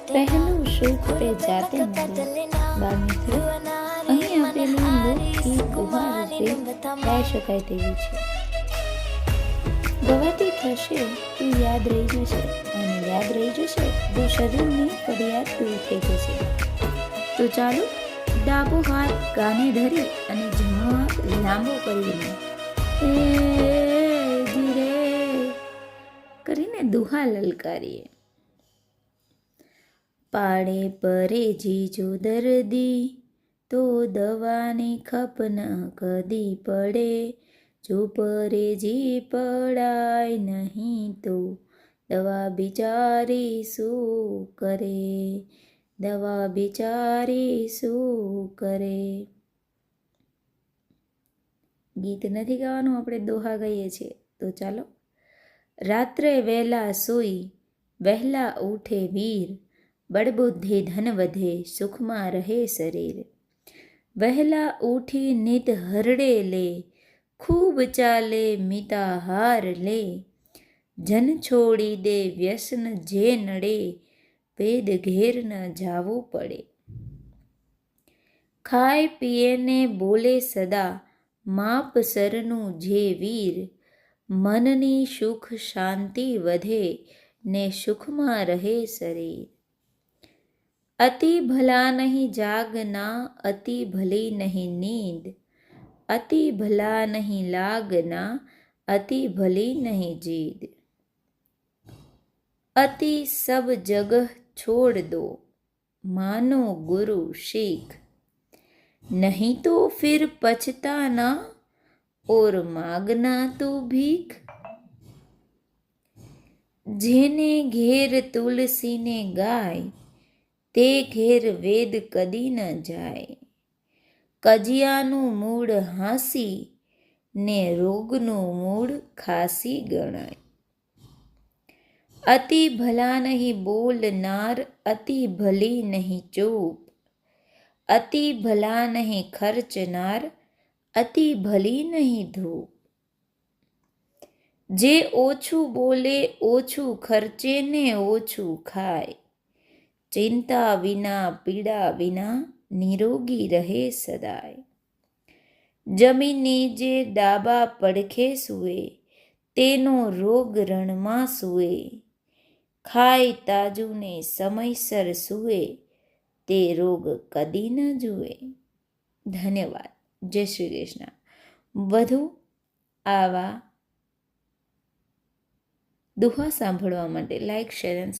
પહેલું સુખ તે જાતે મળે। બાળ મિત્રો, અહીં આપેલી લોકગીત દુહા રૂપે ગાઈ શકાય તેવી છે। ગવાતી થશે તો યાદ રહી જશે, અને યાદ રહી જશે તો શરીરની ફરિયાદ દૂર થઈ જશે। તો ચાલો ડાબો હાથ કાને ધરી અને જમણો હાથ લાંબો કરીને ધીરે કરીને દુહા લલકારીએ। પાડે પરેજી જો દર્દી તો દવાની ખપ ન કદી પડે। જો પરેજી પડાય નહીં તો દવા બિચારી શું કરે, દવા બિચારી શું કરે। ગીત નથી ગાવાનું, આપણે દોહા ગાઈએ છીએ। તો ચાલો। રાત્રે વહેલા સૂઈ વહેલા ઉઠે વીર, બળબુદ્ધિ ધન વધે સુખમાં રહે શરીર। વહેલા ઉઠી નિત હરડે લે, ખૂબ ચાલે મિતાહાર લે। જન છોડી દે વ્યસન જે નડે, વેદ ઘેર ન જાવું પડે। ખાય પીએ ને બોલે સદા માપ સરનું જે વીર, મનની સુખ શાંતિ વધે ને સુખમાં રહે શરીર। અતિ ભલા નહીં જાગના, અતિ ભલી નહીં નીંદ, અતિ ભલા નહીં લાગના, અતિ ભલી નહીં જીદ। अति सब जगह छोड़ दो, मानो गुरु सीख, नहीं तो फिर पछताना और मांगना तो भीख। जेने घेर तुलसी ने गाय, ते घेर वेद कदी न जाय। कजियाનું મૂળ હાંસી ને રોગનું મૂળ ખાંસી ગણાય। અતિ ભલા નહીં બોલનાર, અતિ ભલી નહીં ચૂપ, અતિ ભલા નહીં ખર્ચનાર, અતિ ભલી નહીં ધૂપ। જે ઓછું બોલે ઓછું ખર્ચે ને ઓછું ખાય, ચિંતા વિના પીડા વિના નિરોગી રહે સદાય। જમીને જે ડાબા પડખે સૂએ, તેનો રોગ રણમાં સૂએ। ખાય તાજું ને સમયસર સૂએ, તે રોગ કદી ન જુએ। ધન્યવાદ। જય શ્રી કૃષ્ણ। વધુ આવા દુહા સાંભળવા માટે લાઈક, શેર અને